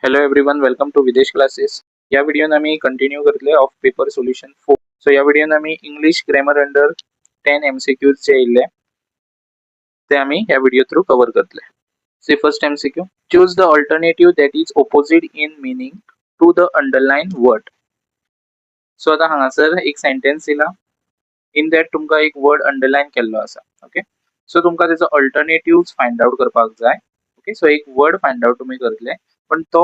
Hello everyone, welcome to Videsh Classes. या व्हिडिओन आम्ही continue करतले ऑफ पेपर सोल्यूशन 4. सो या व्हिडिओन आम्ही इंग्लिश ग्रामर अंडर 10 MCQs जे इल्ले ते आम्ही या व्हिडिओ थ्रू कव्हर करतले. See first MCQ, choose the alternative that is opposite in meaning to the underlined word. So आता हांगासर एक सेंटेन्स दिला, इन दॅट तुमका एक वर्ड अंडरलाइन केल्लो आसा. ओके, सो तुमका त्याचो अल्टरनेटिव्ह फाइंड आउट करपाक जाय. ओके, सो एक वर्ड फाइंड आउट तुम्ही करतले, पण तो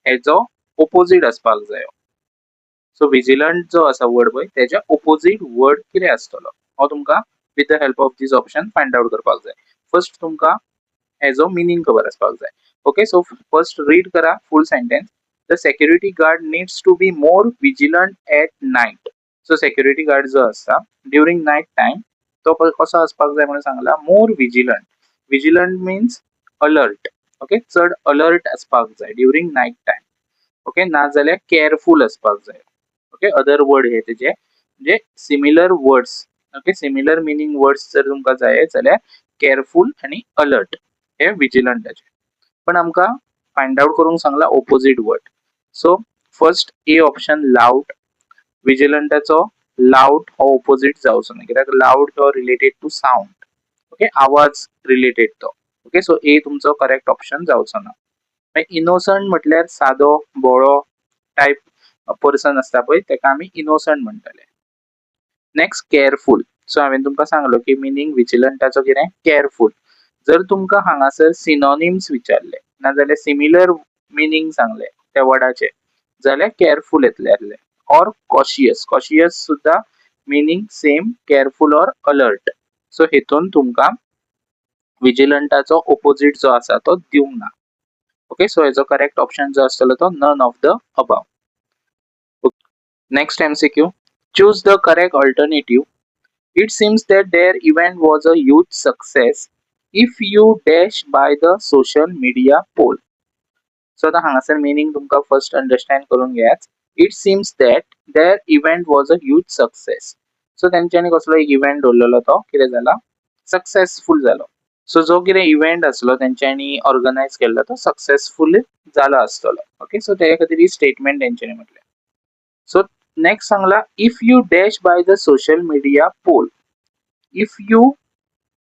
हेजो ओपोजिट असपाक जाय. सो विजिलंट जो आसा वर्ड पळय त्याच्या ओपोजिट वर्ड कितें आसतलो हो तुमका with the help of this option find out करपाक जाय. फर्स्ट तुमका हेजो मिनिंग खबर असपाक जाय. ओके, सो फर्स्ट रीड करा full sentence. The security guard needs to be more vigilant at night. So security guard जो आसा ड्यूरिंग नाइट टाइम तो कसो असपाक जाय म्हणून सांगला, more vigilant. Vigilant means alert. Okay, चड अलर्ट असपाक जाय ड्यूरिंग नाइट टाइम. ओके, ना जाल्यार केअरफुल असपाक जाय. ओके, अदर वर्ड हे तेजे म्हणजे similar words. Okay, similar meaning words जर तुमका जाय जाल्यार केअरफुल आणि अलर्ट हे विजिलंटाचे. पण आमका फाइंड आउट करूंक सांगला opposite word. So first A option loud. विजिलंटाचो लाउड हो ऑपोजिट जावचो ना, कित्याक लाउड हो रिलेटेड टू साउंड. ओके, आवाज रिलेटेड तो. ओके, सो ए तुमचो करेक्ट ऑप्शन जावचो ना. इनोसंट म्हटल्यार सादो बोळो टाइप पर्सन असता पळय तेका आमी इनोसंट म्हणटले. Next careful. सो हांवें तुमकां सांगलो की मिनिंग विजिलंटाचो कितें केअरफुल. जर तुमकां हांगासर सिनोनिम्स विचारले ना जाल्यार सिमिलर मिनिंग सांगले त्या वर्डाचे जाल्यार केअरफुल येतले. और कॉशियस. कॉशियस सुद्धा मिनिंग सेम केअरफुल और अलर्ट. सो हेतून तुमकां विजिलंटाचो ऑपोजिट जो आसा तो दिवंक ना. ओके, सो हेजो करेक्ट ऑप्शन जो आसतलो तो none of the above. Next MCQ, choose the correct alternative. It seems that their event was a huge success if you dash by the social media poll. So the हांगासर meaning तुमका first understand करून घेयात. It seems that their event was a huge success. So तेंच्यांनी कसलो एक event दवरलेलो तो कितें जाला सक्सेसफुल जालो. सो जो कितें इव्हेंट आसलो तेंच्यांनी ऑर्गनायज केल्लो तो सक्सेसफुल जालो आसतलो. ओके, सो त्या खातीर ही स्टेटमेंट तेंच्यांनी म्हटलें. सो नेक्स्ट सांगला, if you dash by the social media poll. If you,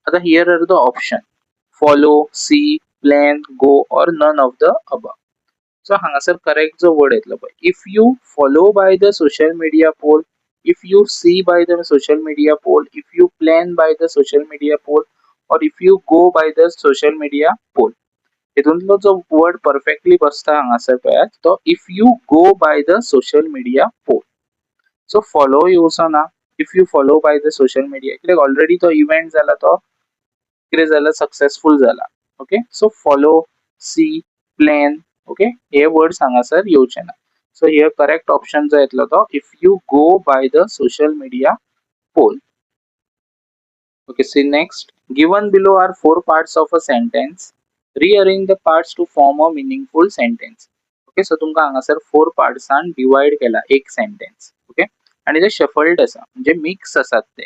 आता here are the option follow, see, plan, go or none of the above. सो हांगासर करेक्ट जो वर्ड येतलो पळय, if you follow by the social media poll, if you see by the social media poll, if you plan by the social media poll or if you go by the social media pole. हितूंतलो जो word perfectly बसता हांगासर पळयात तो if you go by the social media poll. So follow येवचो ना. If you follow by the social media कित्याक already तो इव्हेंट जाला तो कितें जाला सक्सेसफुल जाला. Okay, so follow, see, plan, okay हे वर्ड्स हांगासर येवचे ना. सो हियर करेक्ट ऑप्शन जो येतलो तो if you go by the social media poll. Okay, see next. Given below are four parts of a sentence. Rearrange the parts to form a meaningful sentence. Okay, so तुमका हांगासर four पार्ट्सान divide केला एक sentence. Okay, आणि ते shuffled आसा म्हणजे mix आसात ते.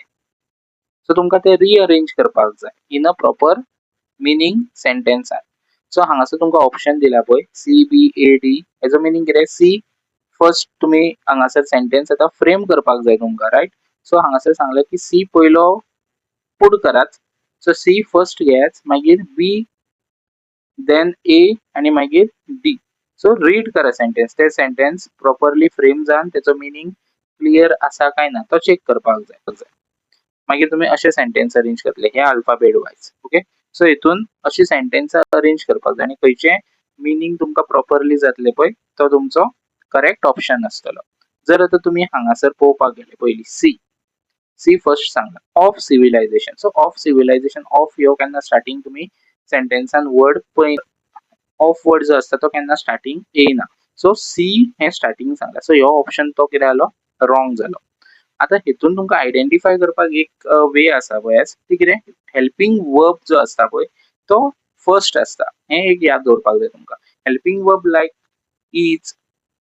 सो तुमका ते रिअरेंज करपाक जाय इन अ प्रॉपर मिनिंग सेंटेन्सान. सो हांगासर तुमका ऑप्शन दिला पळय CBAD. हेजो मिनिंग कितें? सी फर्स्ट तुम्ही हांगासर सेंटेन्स आता फ्रेम करपाक जाय तुमका, राइट. सो हांगासर सांगले की सी पयलो पुट करात. सो सी फर्स्ट घेयात, मागीर बी, देन ए आणि मागीर डी. सो रीड करा सेंटेन्स. ते सेंटेन्स प्रॉपरली फ्रेम जावन त्याचो मिनिंग क्लियर आसा काय ना तो चेक करपाक जाय. मागीर तुम्ही असे सेंटेन्स अरेंज करतले हे अल्फाबेट वाइज. ओके, सो हितून अशी सेंटेन्स अरेंज करपाक जाय आणि खंयचे मिनिंग तुमका प्रॉपरली जातले पळय तो तुमचो करेक्ट ऑप्शन आसतलो. जर आता तुम्ही हांगासर पळोवपाक गेले पयली सी फर्स्ट सांगला of civilization. So of civilization of ह्यो केन्ना स्टार्टिंग तुम्ही सेंटेन्सान वर्ड पळय ऑफ वर्ड जो असता तो केन्ना स्टार्टिंग येना. सो सी हे स्टार्टिंग सांगला. सो ह्यो ऑप्शन तो कितें जालो रॉंग जालो. आता हितून तुमका आयडेंटिफाय करपाक एक वे आसा पळय ती कितें हेल्पिंग वर्ब जो असता पळय तो फर्स्ट असता. हे एक याद दवरपाक जाय तुमका. Helping verb like is,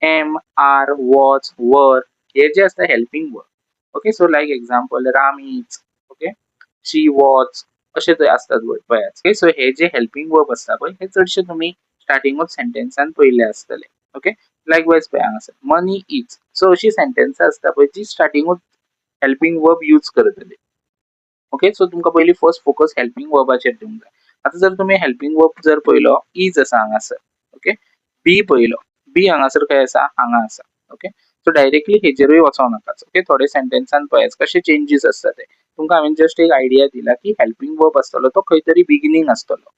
am, are, was, were हे जे असता helping verb. Okay, so like example Ram is, okay, she was असे ते असतात वर्ड पळयात. ओके, सो हे जे हेल्पिंग वर्ब असता पळय हे चडशे तुम्ही स्टार्टिंगूच सेंटेन्सान पयले आसतले. ओके, लायकवायज पळय हांगासर मनी इज. सो अशी सेंटेन्स आसता पळय जी स्टार्टिंगूच हेल्पिंग वर्ब यूज करतली. ओके, सो तुमकां पयली फर्स्ट फोकस हेल्पिंग वर्बाचेर दिवंक जाय. आता जर तुम्ही हेल्पिंग वर्ब जर पळयलो इज आसा हांगासर. ओके, बी पळयलो, बी हांगासर खंय आसा, हांगा आसा. ओके, सो डायरेक्टली हेजेरूय वचों नाकाच. ओके, थोडे सेंटेन्सान पळयात कशे चेंजीस आसता ते. तुमकां हांवेन जस्ट एक आयडिया दिला की हेल्पिंग वर्ब आसतलो तो खंय तरी बिगिनींग आसतलो.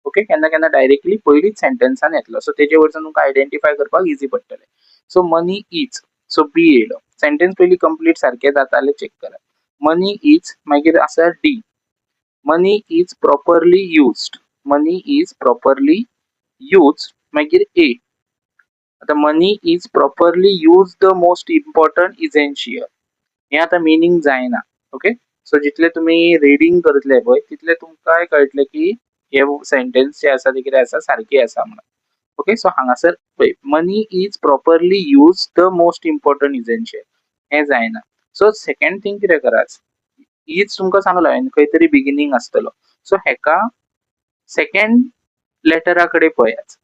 ओके, केन्ना केन्ना डायरेक्टली पयलीच सेंटेन्सान येतलो. सो तेजे वयरसून तुमकां आयडेंटिफाय करपाक इजी पडटलें. सो मनी इज, सो बी येयलो. सेंटेन्स पयली कंप्लीट सारखे जाता जाल्यार चेक करात. मनी इज मागीर आसा D. Money is properly used. Money is properly used मागीर ए. आता money is properly use the most important essential. हे आता मिनिंग जायना. ओके, सो जितले तुम्ही रिडिंग करतले पळय तितले तुमकां कळटले की हे सेंटेन्स जे आसा ते कितें आसा सारखे आसा म्हणून. ओके, सो हांगासर पळय money is properly use the most important essential हे जायना. सो सेकंड थिंग कितें करात, इज तुमकां सांगलो हांवेन खंय तरी बिगिनींग आसतलो. सो हेका सेकंड लेटरा कडेन पळयात.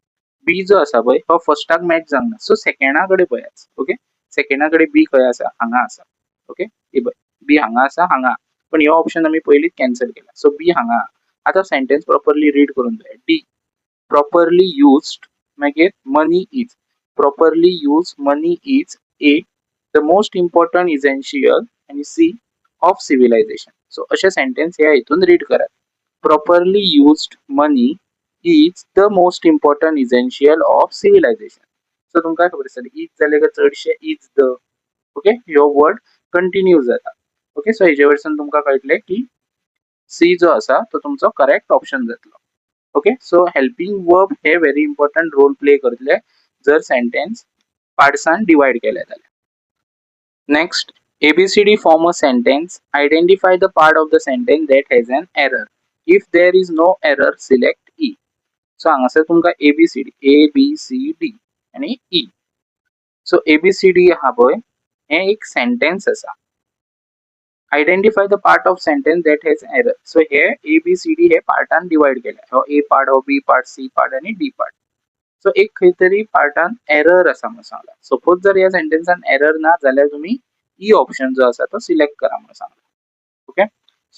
बी जो आसा पळय हो फर्स्टाक मॅच जावंक ना. सो सेकंडा कडेन पळयात. ओके, सेकंडा कडेन बी खंय आसा, हांगा आसा. ओके, हे पळय बी हांगा आसा, हांगा. पण हो ऑप्शन आमी पयलींच कॅन्सल केला. सो बी हांगा. आता सेंटेन्स प्रॉपरली रीड करून जाय. डी प्रॉपरली यूज्ड मागीर money is. Properly use money is A the most important essential आणि सी ऑफ सिव्हिलायझेशन. सो अशे सेंटेन्स ह्या हितून रीड करात. Properly used money is the most important essential of civilization. So तुमकां खबर आसतली is जाले चडशे इज द. ओके, ह्यो वर्ड कंटिन्यू जाता. ओके, सो हेजे वयरसून तुमकां कळटले की सी जो आसा तो तुमचो करेक्ट ऑप्शन जातलो. ओके, सो हेल्पिंग वर्ब हे व्हेरी इम्पॉर्टंट रोल प्ले करतले जर सेंटेन्स पार्ट्सान डिवाइड केले जाल्यार. Next, ABCD form a sentence. Identify the part of the sentence that has an error. If there is no error, select E. So हांगासर तुमकां ABCD ABCD आणि E. So ABCD हा पळय हे एक सेंटेन्स आसा. Identify the part of sentence that has error. So हे ABCD हे पार्टान डिवाइड केला. हो ए पार्ट, हो बी पार्ट, सी पार्ट आणि डी पार्ट. सो एक खंय तरी पार्टान एरर आसा म्हणून सांगला. सपोज जर या सेंटेन्सान एरर ना जाल्यार तुम्ही ई ऑप्शन जो आसा तो सिलेक्ट करा म्हणून सांगला. Okay,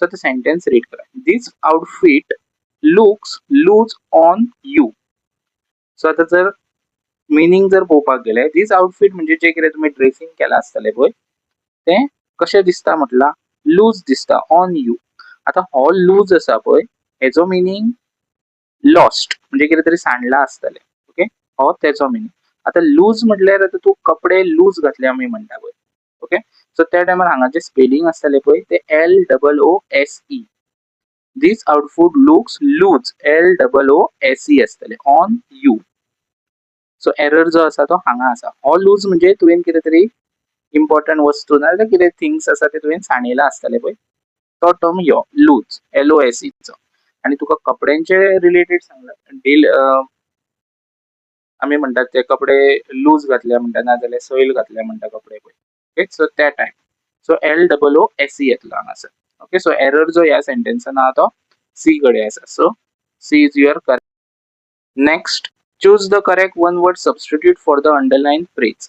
so the sentence read करा. This outfit looks loose on you. So आता जर मिनिंग जर पळोवपाक गेले दिस आउटफिट म्हणजे जे कितें तुम्ही ड्रेसिंग केला आसतले पळय ते कशें दिसता म्हटला, लूज दिसता ऑन यू. आता हो लूज आसा पळय हेजो मिनिंग लॉस्ट म्हणजे कितें तरी सांडला आसतले. ओके, हो तेजो मिनिंग. आता लूज म्हटल्यार आता तू कपडे लूज घातले आमी म्हणटा पळय. ओके, सो त्या टायमार हांगा जे स्पेलिंग आसतले पळय ते LOOSE. दिस आउटफिट लुक्स लूज LOOSE आसतले ऑन यू. सो एरर जो आसा तो हांगा आसा. हो लूज म्हणजे तुवें कितें तरी इम्पॉर्टंट वस्तू ना जाल्यार कितें थिंग्स आसा ते तुवें साणयला आसतले पळय तो टर्म यो लूज LOSE चो. आणि तुका कपड्यांचे रिलेटेड सांगला आमी म्हणटात ते कपडे लूज घातले म्हणटा ना जाल्यार सैल घातले म्हणटा कपडे पळय. ओके, सो त्या टायप. सो LOOSE येतलो हांगासर. ओके, सो एरर जो ह्या सेंटेन्सान आहा तो सी कडे आसा. So see is your correct. Next, choose the correct one word substitute for the underline phrase.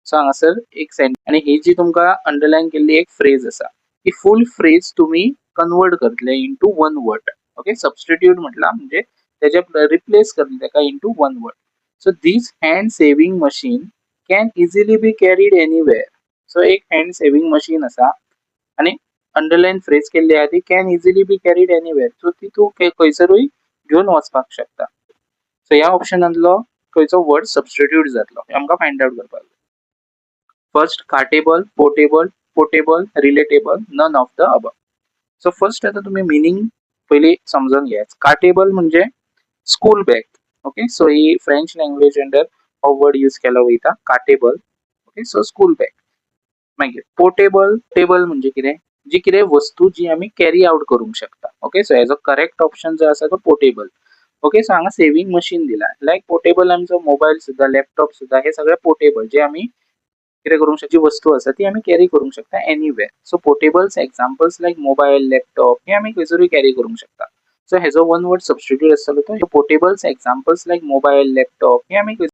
So हांगासर एक सेंटेन्स आणि ही जी तुमकां अंडरलाइन केल्ली एक फ्रेज आसा ही फुल फ्रेज तुम्ही कन्वर्ट करतले into one word. Okay, substitute म्हटला म्हणजे त्याचे रिप्लेस करतले तेका into one word. So this hand saving machine can easily be carried anywhere. So एक हँड सेविंग मशीन आसा आणि अंडरलाइन फ्रेज केल्ली आहा ती can easily be carried anywhere. So ती तू खंयसरूय घेवन वचपाक शकता. सो ह्या ऑप्शनांतलो खंयचो वर्ड सबस्टिट्यूट जातलो हे आमकां फायंड आउट करपाक जाय. First, cartable, portable, relatable, none of the above. So first आता तुम्ही मिनिंग पहिले समजून घ्यायचं. कार्टेबल म्हणजे स्कूल बॅग. ओके, सो ही फ्रेंच लँग्वेज अंडर हो वर्ड यूज केला वयता cartable. Okay, so school bag. मागीर पोर्टेबल म्हणजे कितें, जी कितें वस्तू जी आमी कॅरी आउट करूंक शकता. ओके, सो हेजो करेक्ट ऑप्शन जो आसा तो पोर्टेबल. ओके, सो हांगा सेविंग मशीन दिला. लायक पोर्टेबल आमचो मोबाईल सुद्धा, लॅपटॉप सुद्धा हे सगळे पोर्टेबल जे आमी कितें करूंक शकता, जी वस्तू आसा ती आमी कॅरी करूंक शकता एनीवेअर. सो पोर्टेबल्स एक्झाम्पल्स लायक मोबाईल, लॅपटॉप हे आमी खंयसरूय कॅरी करूंक शकता. सो हेजो वन वर्ड सबस्टिट्यूट आसतलो तो पोर्टेबल्स एग्जांपल्स लायक मोबाईल लॅपटॉप हे आमी